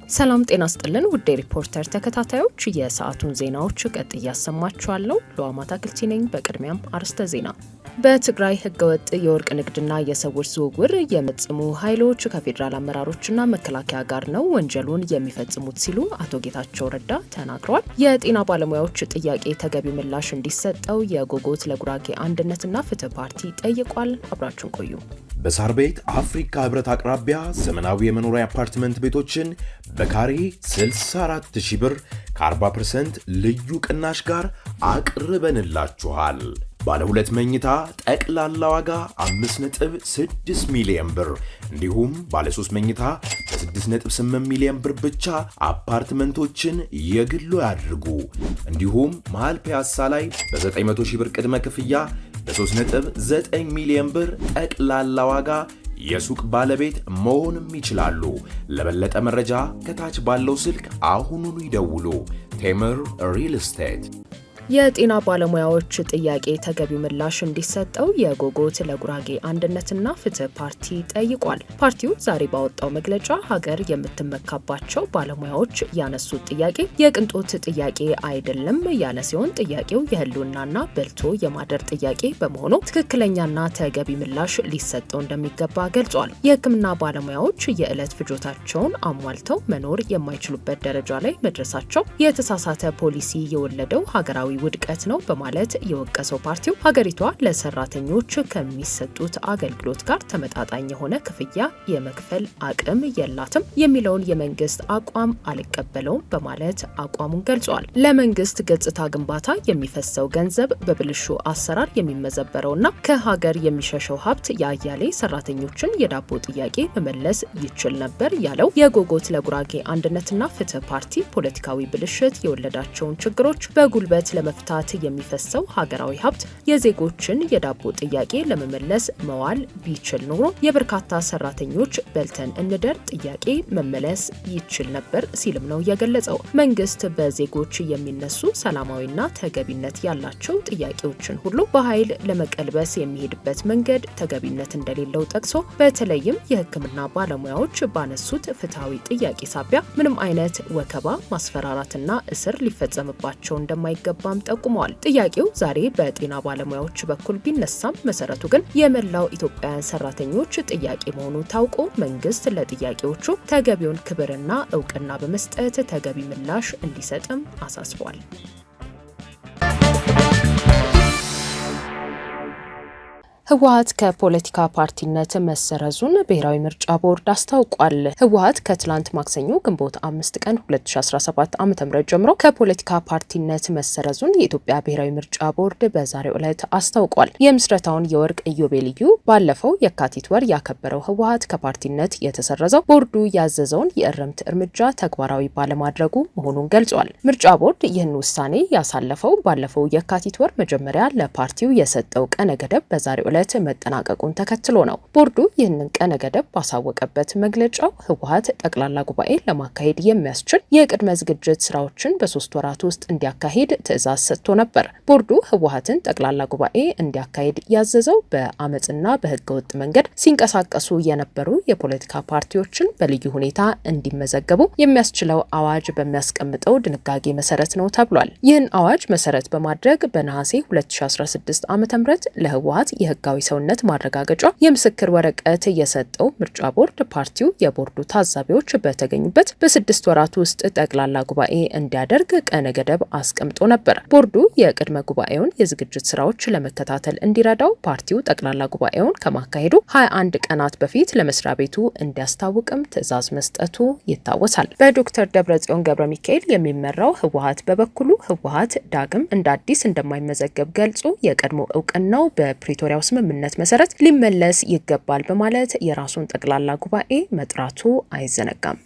ሰላም ጤና ስጥልን ውድ ሪፖርተር ተከታታዮች የሰዓቱን ዜናዎች ቀጥዬ ያሰማችኋለሁ። ሉአማታ ክልቲ ነኝ። በቅድሚያም አርዕስተ ዜና። በትግራይ ህገወጥ የወርቅ ንግድና የሰዎች ዝውውር የሚፈጽሙ ኃይሎች ከፌዴራል አመራሮችና መከላከያ ጋር ነው ወንጀሉን የሚፈጽሙት ሲሉ አቶ ጌታቸው ረዳ ተናግረዋል። የጤና ባለሙያዎች ጥያቄ ተገቢ ምላሽ እንዲሰጠው የጎጎት ለጉራጌ አንድነትና ፍትህ ፓርቲ ጠይቋል። አብራችሁን ቆዩ። በሳር ቤት አፍሪካ ህብረት አቅራቢያ ዘመናዊ የመኖሪያ አፓርትመንት ቤቶችን በካሬ 64000 ብር ከ40% ልዩ ቅናሽ ጋር አቅርበንላችኋል። ባለ 2 መኝታ ጠቅላላ ዋጋ 5.6 ሚሊዮን ብር እንዲሁም ባለ 3 መኝታ በ6.8 ሚሊዮን ብር ብቻ አፓርትመንቶችን የግሉ ያድርጉ። እንዲሁም መሃል ፒያሳ ላይ በ900 ሺህ ብር ቅድመ ክፍያ በ3.9 ሚሊዮን ብር ጠቅላላ ዋጋ የሱቅ ባለቤት መሆንም ይችላሉ። ለበለጠ መረጃ ከታች ባለው ስልክ አሁኑኑ ይደውሉ። ቴምር ሪል ስቴት። የጤና ባለሙያዎች ጥያቄ ተገቢው ምላሽ እንዲሰጠው የጎጎት ለጉራጌ አንድነትና ፍትህ ፓርቲ ጠይቋል። ፓርቲው ዛሬ ባወጣው መግለጫ ሀገር የምትመካባቸው ባለሙያዎች ያነሱት ጥያቄ የቅንጦት ጥያቄ አይደለም ያለ ሲሆን ጥያቄው የህልውናና በልቶ የማደር ጥያቄ በመሆኑ ትክክለኛና ተገቢ ምላሽ ሊሰጠው እንደሚገባ ገልጿል። የሕክምና ባለሙያዎች የዕለት ፍጆታቸውን አሟልተው መኖር የማይችሉበት ደረጃ ላይ መድረሳቸው የተሳሳተ ፖሊሲ የወለደው ሀገራዊ ውድቀት ነው በማለት የወቀሰው ፓርቲው ሀገሪቷ ለሰራተኞች ከሚሰጡት አገልግሎት ጋር ተመጣጣኝ የሆነ ክፍያ የመክፈል አቅም የላትም የሚለውን የመንግስት አቋም አልቀበለውም በማለት አቋሙን ገልጿል። ለመንግስት ገጽታ ግንባታ የሚፈሰው ገንዘብ በብልሹ አሰራር የሚመዘበረውና ከሀገር የሚሸሸው ሀብት የአያሌ ሰራተኞችን የዳቦ ጥያቄ መመለስ ይችል ነበር ያለው የጎጎት ለጉራጌ አንድነትና ፍትህ ፓርቲ ፖለቲካዊ ብልሽት የወለዳቸውን ችግሮች በጉልበት ለመፍታት የሚፈሰው ሀገራዊ ሀብት የዜጎችን የዳቦ ጥያቄ ለመመለስ መዋል ቢችል ኖሮ የበርካታ ሰራተኞች በልተን እንደር ጥያቄ መመለስ ይችል ነበር ሲልም ነው የገለጸው። መንግስት በዜጎች የሚነሱ ሰላማዊና ተገቢነት ያላቸው ጥያቄዎችን ሁሉ በኃይል ለመቀልበስ የሚሄድበት መንገድ ተገቢነት እንደሌለው ጠቅሶ በተለይም የሕክምና ባለሙያዎች ባነሱት ፍትሃዊ ጥያቄ ሳቢያ ምንም አይነት ወከባ፣ ማስፈራራትና እስር ሊፈጸምባቸው እንደማይገባ ጠቁመዋል። ጥያቄው ዛሬ በጤና ባለሙያዎች በኩል ቢነሳም መሰረቱ ግን የመላው ኢትዮጵያውያን ሰራተኞች ጥያቄ መሆኑ ታውቆ መንግስት ለጥያቄዎቹ ተገቢውን ክብርና እውቅና በመስጠት ተገቢ ምላሽ እንዲሰጥም አሳስቧል። ህወሓት ከፖለቲካ ፓርቲነት መሰረዙን ብሔራዊ ምርጫ ቦርድ አስታውቋል። ህወሓት ከትላንት ማክሰኞ ግንቦት 5 ቀን 2017 ዓ.ም ጀምሮ ከፖለቲካ ፓርቲነት መሰረዙን የኢትዮጵያ ብሔራዊ ምርጫ ቦርድ በዛሬው ዕለት አስታውቋል። የምስረታውን የወርቅ ኢዮቤልዩ ባለፈው የካቲት ወር ያከበረው ህወሓት ከፓርቲነት የተሰረዘው ቦርዱ ያዘዘውን የእርምት እርምጃ ተግባራዊ ባለማድረጉ መሆኑን ገልጿል። ምርጫ ቦርድ ይህን ውሳኔ ያሳለፈው ባለፈው የካቲት ወር መጀመሪያ ለፓርቲው የሰጠው ቀነ ገደብ በዛሬው ዕለት መጠናቀቁን ተከትሎ ነው። ቦርዱ ይህንን ቀነ ገደብ ባሳወቀበት መግለጫው ህወሓት ጠቅላላ ጉባኤ ለማካሄድ የሚያስችል የቅድመ ዝግጅት ስራዎችን በ3 ወራት ውስጥ እንዲያካሂድ ትዕዛዝ ሰጥቶ ነበር። ቦርዱ ህወሓትን ጠቅላላ ጉባኤ እንዲያካሂድ ያዘዘው በአመጽና በህገወጥ መንገድ ሲንቀሳቀሱ የነበሩ የፖለቲካ ፓርቲዎችን በልዩ ሁኔታ እንዲመዘገቡ የሚያስችለው አዋጅ በሚያስቀምጠው ድንጋጌ መሰረት ነው ተብሏል። ይህን አዋጅ መሰረት በማድረግ በነሐሴ 2016 ዓ.ም ለህወሓት የህጋዊ ሰውነት ማረጋገጫ የምስክር ወረቀት የሰጠው ምርጫ ቦርድ ፓርቲው የቦርዱ ታዛቢዎች በተገኙበት በ6 ወራት ውስጥ ጠቅላላ ጉባኤ እንዲያደርግ ቀነ ገደብ አስቀምጦ ነበር። ቦርዱ የቅድመ ጉባኤውን የዝግጅት ስራዎች ለመከታተል እንዲረዳው ፓርቲው ጠቅላላ ጉባኤውን ከማካሄዱ 21 ቀናት በፊት ለመስሪያ ቤቱ እንዲያስታውቅም ትዕዛዝ መስጠቱ ይታወሳል። በዶክተር ደብረጽዮን ገብረ ሚካኤል የሚመራው ህወሓት በበኩሉ ህወሓት ዳግም እንደ አዲስ እንደማይመዘገብ ገልጾ የቀድሞ እውቅናው በፕሪቶሪያው ስምምነት መሰረት ሊመለስ ይገባል በማለት የራሱን ጠቅላላ ጉባኤ መጥራቱ አይዘነጋም።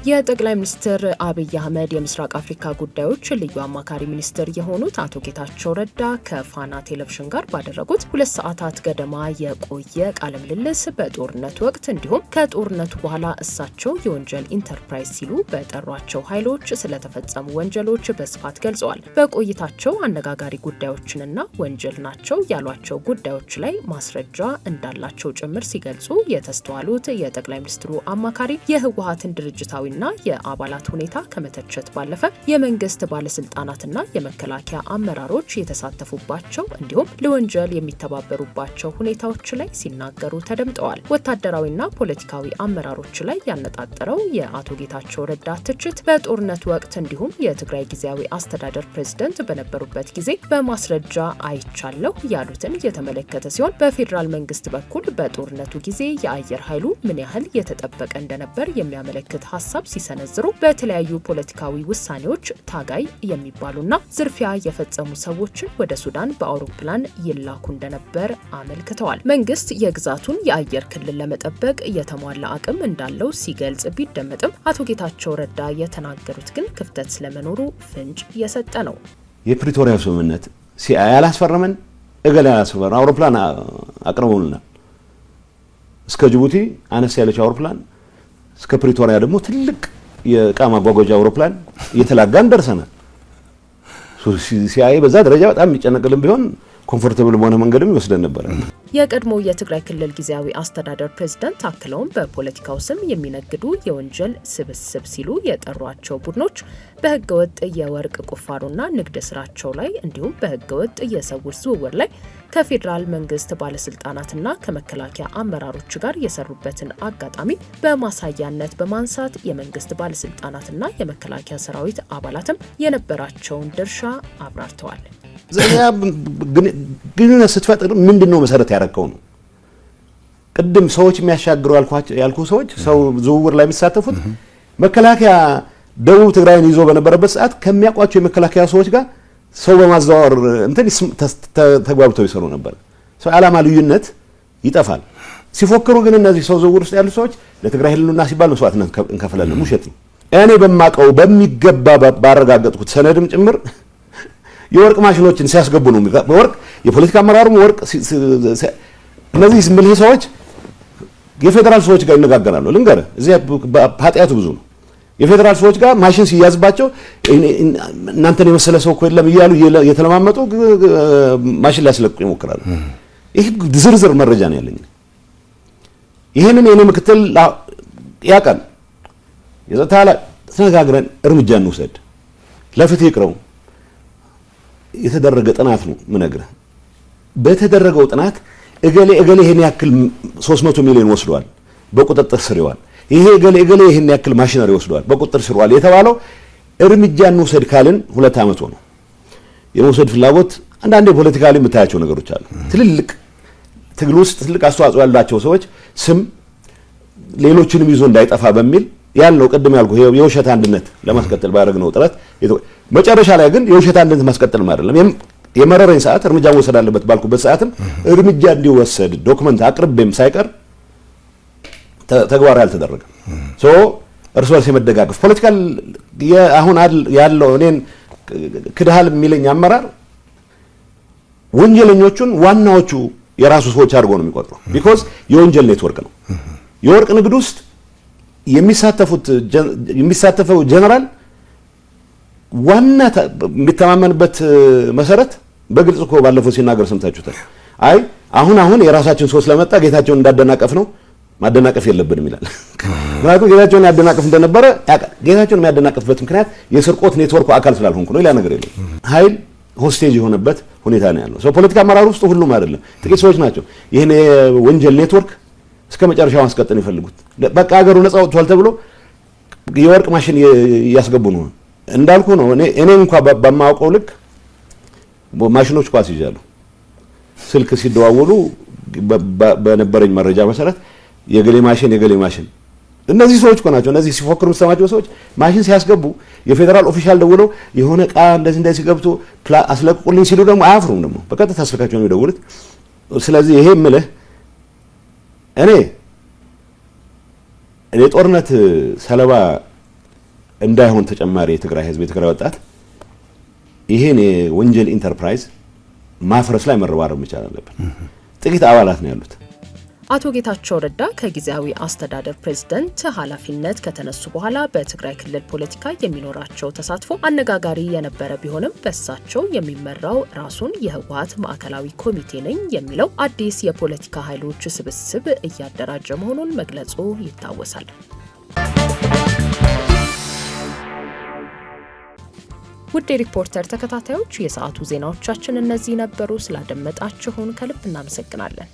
የጠቅላይ ሚኒስትር አብይ አህመድ የምስራቅ አፍሪካ ጉዳዮች ልዩ አማካሪ ሚኒስትር የሆኑት አቶ ጌታቸው ረዳ ከፋና ቴሌቪዥን ጋር ባደረጉት 2 ሰዓታት ገደማ የቆየ ቃለ ምልልስ በጦርነቱ ወቅት እንዲሁም ከጦርነቱ በኋላ እሳቸው የወንጀል ኢንተርፕራይዝ ሲሉ በጠሯቸው ኃይሎች ስለተፈጸሙ ወንጀሎች በስፋት ገልጸዋል። በቆይታቸው አነጋጋሪ ጉዳዮችንና ወንጀል ናቸው ያሏቸው ጉዳዮች ላይ ማስረጃ እንዳላቸው ጭምር ሲገልጹ የተስተዋሉት የጠቅላይ ሚኒስትሩ አማካሪ የህወሓትን ድርጅታዊ ና የአባላት ሁኔታ ከመተቸት ባለፈ የመንግስት ባለስልጣናትና የመከላከያ አመራሮች የተሳተፉባቸው እንዲሁም ለወንጀል የሚተባበሩባቸው ሁኔታዎች ላይ ሲናገሩ ተደምጠዋል። ወታደራዊና ፖለቲካዊ አመራሮች ላይ ያነጣጠረው የአቶ ጌታቸው ረዳ ትችት በጦርነቱ ወቅት እንዲሁም የትግራይ ጊዜያዊ አስተዳደር ፕሬዝዳንት በነበሩበት ጊዜ በማስረጃ አይቻለሁ ያሉትን የተመለከተ ሲሆን በፌዴራል መንግስት በኩል በጦርነቱ ጊዜ የአየር ኃይሉ ምን ያህል የተጠበቀ እንደነበር የሚያመለክት ሀሳብ ሲሰነዝሩ በተለያዩ ፖለቲካዊ ውሳኔዎች ታጋይ የሚባሉና ዝርፊያ የፈጸሙ ሰዎችን ወደ ሱዳን በአውሮፕላን ይላኩ እንደነበር አመልክተዋል። መንግስት የግዛቱን የአየር ክልል ለመጠበቅ የተሟላ አቅም እንዳለው ሲገልጽ ቢደመጥም አቶ ጌታቸው ረዳ የተናገሩት ግን ክፍተት ስለመኖሩ ፍንጭ የሰጠ ነው። የፕሪቶሪያ ስምምነት ያላስፈረመን እገሌ ያላስፈረመን አውሮፕላን አቅርበውልናል። እስከ ጅቡቲ አነስ ያለች አውሮፕላን እስከ ፕሪቶሪያ ደግሞ ትልቅ የዕቃ ማጓጓዣ አውሮፕላን እየተላጋን ደርሰናል። ሲአይኤ በዛ ደረጃ በጣም የሚጨነቅልን ቢሆን ኮምፎርታብል በሆነ መንገድም ይወስደን ነበር። የቀድሞ የትግራይ ክልል ጊዜያዊ አስተዳደር ፕሬዝዳንት አክለውም በፖለቲካው ስም የሚነግዱ የወንጀል ስብስብ ሲሉ የጠሯቸው ቡድኖች በህገወጥ የወርቅ ቁፋሮና ንግድ ስራቸው ላይ እንዲሁም በህገወጥ የሰዎች ዝውውር ላይ ከፌዴራል መንግስት ባለስልጣናትና ከመከላከያ አመራሮች ጋር የሰሩበትን አጋጣሚ በማሳያነት በማንሳት የመንግስት ባለስልጣናትና የመከላከያ ሰራዊት አባላትም የነበራቸውን ድርሻ አብራርተዋል። ግንኙነት ስትፈጥር ምንድነው መሰረት ያደረከው ነው። ቅድም ሰዎች የሚያሻግሩ ያልኩ ሰዎች ሰው ዝውውር ላይ የሚሳተፉት መከላከያ ደቡብ ትግራይን ይዞ በነበረበት ሰዓት ከሚያውቋቸው የመከላከያ ሰዎች ጋር ሰው በማዘዋወር እንትን ተግባብተው ይሰሩ ነበር። ሰው ዓላማ ልዩነት ይጠፋል። ሲፎክሩ ግን እነዚህ ሰው ዝውውር ውስጥ ያሉ ሰዎች ለትግራይ ህልውና ሲባል መስዋዕትነት እንከፍላለን። ውሸት ነው። እኔ በማቀው በሚገባ ባረጋገጥኩት ሰነድም ጭምር የወርቅ ማሽኖችን ሲያስገቡ ነው። ወርቅ የፖለቲካ አመራሩም ወርቅ እነዚህ ምልህ ሰዎች የፌደራል ሰዎች ጋር ይነጋገራሉ። ልንገርህ እዚህ ኃጢአቱ ብዙ ነው። የፌደራል ሰዎች ጋር ማሽን ሲያዝባቸው እናንተን የመሰለ ሰው እኮ የለም እያሉ የተለማመጡ ማሽን ሊያስለቅቁ ይሞክራሉ። ይህ ዝርዝር መረጃ ነው ያለኝ። ይህንን የኔ ምክትል ያቀን የጸጥታ ተነጋግረን እርምጃ እንውሰድ፣ ለፍትህ ይቅረው የተደረገ ጥናት ነው ምነግርህ። በተደረገው ጥናት እገሌ ይሄን ያክል 300 ሚሊዮን ወስዷል፣ በቁጥጥር ስር ይዋል። ይሄ እገሌ ይሄን ያክል ማሽነሪ ወስዷል፣ በቁጥጥር ስር ይዋል የተባለው እርምጃ እንውሰድ ካልን 2 ዓመት ሆነ። የመውሰድ ፍላጎት አንዳንዴ ፖለቲካሊ የምታያቸው ነገሮች አሉ። ትልልቅ ትግል ውስጥ ትልቅ አስተዋጽኦ ያላቸው ሰዎች ስም ሌሎችንም ይዞ እንዳይጠፋ በሚል ያለው ቅድም ያልኩ የውሸት አንድነት ለማስቀጠል ባደረግነው ጥረት መጨረሻ ላይ ግን የውሸት አንድነት ማስቀጠል አይደለም የመረረኝ ሰዓት እርምጃ መውሰድ አለበት ባልኩበት ሰዓትም እርምጃ እንዲወሰድ ዶክመንት አቅርቤም ሳይቀር ተግባራዊ አልተደረገም። እርስ በርስ የመደጋገፍ ፖለቲካል አሁን ያለው እኔን ክድሃል የሚለኝ አመራር ወንጀለኞቹን ዋናዎቹ የራሱ ሰዎች አድርጎ ነው የሚቆጥረው። ቢኮዝ የወንጀል ኔትወርክ ነው። የወርቅ ንግድ ውስጥ የሚሳተፈው ጀነራል ዋና የሚተማመንበት መሰረት በግልጽ እኮ ባለፈው ሲናገር ሰምታችሁታል። አይ አሁን የራሳችን ሰው ስለመጣ ጌታቸውን እንዳደናቀፍ ነው ማደናቀፍ የለብንም ይላል። ምክንያቱም ጌታቸውን ያደናቀፍ እንደነበረ ጌታቸውን የሚያደናቀፍበት ምክንያት የስርቆት ኔትወርኩ አካል ስላልሆንኩ ነው። ሌላ ነገር የለም። ኃይል ሆስቴጅ የሆነበት ሁኔታ ነው ያለው። ሰው ፖለቲካ አመራር ውስጥ ሁሉም አይደለም፣ ጥቂት ሰዎች ናቸው ይሄን ወንጀል ኔትወርክ እስከ መጨረሻው ማስቀጠል ይፈልጉት። በቃ ሀገሩ ነፃ ወጥቷል ተብሎ የወርቅ ማሽን ያስገቡ ነው እንዳልኩ ነው። እኔ እንኳን በማውቀው ልክ ማሽኖች ኳስ ይያሉ ስልክ ሲደዋወሉ በነበረኝ መረጃ መሰረት የገሌ ማሽን እነዚህ ሰዎች እኮ ናቸው። እነዚህ ሲፎክሩ የምትሰማቸው ሰዎች ማሽን ሲያስገቡ የፌደራል ኦፊሻል ደውለው የሆነ ዕቃ እንደዚህ ገብቶ አስለቅቁልኝ ሲሉ ደግሞ አያፍሩም። ደግሞ በቀጥታ ስልካቸው ነው የሚደውሉት። ስለዚህ ይሄ የምልህ እኔ ጦርነት ሰለባ እንዳይሆን ተጨማሪ የትግራይ ህዝብ የትግራይ ወጣት ይሄን የወንጀል ኢንተርፕራይዝ ማፍረስ ላይ መረባረብ መቻል አለበት። ጥቂት አባላት ነው ያሉት። አቶ ጌታቸው ረዳ ከጊዜያዊ አስተዳደር ፕሬዝዳንት ኃላፊነት ከተነሱ በኋላ በትግራይ ክልል ፖለቲካ የሚኖራቸው ተሳትፎ አነጋጋሪ የነበረ ቢሆንም በእሳቸው የሚመራው ራሱን የህወሓት ማዕከላዊ ኮሚቴ ነኝ የሚለው አዲስ የፖለቲካ ኃይሎች ስብስብ እያደራጀ መሆኑን መግለጹ ይታወሳል። ውድ ሪፖርተር ተከታታዮች የሰዓቱ ዜናዎቻችን እነዚህ ነበሩ። ስላደመጣችሁን ከልብ እናመሰግናለን።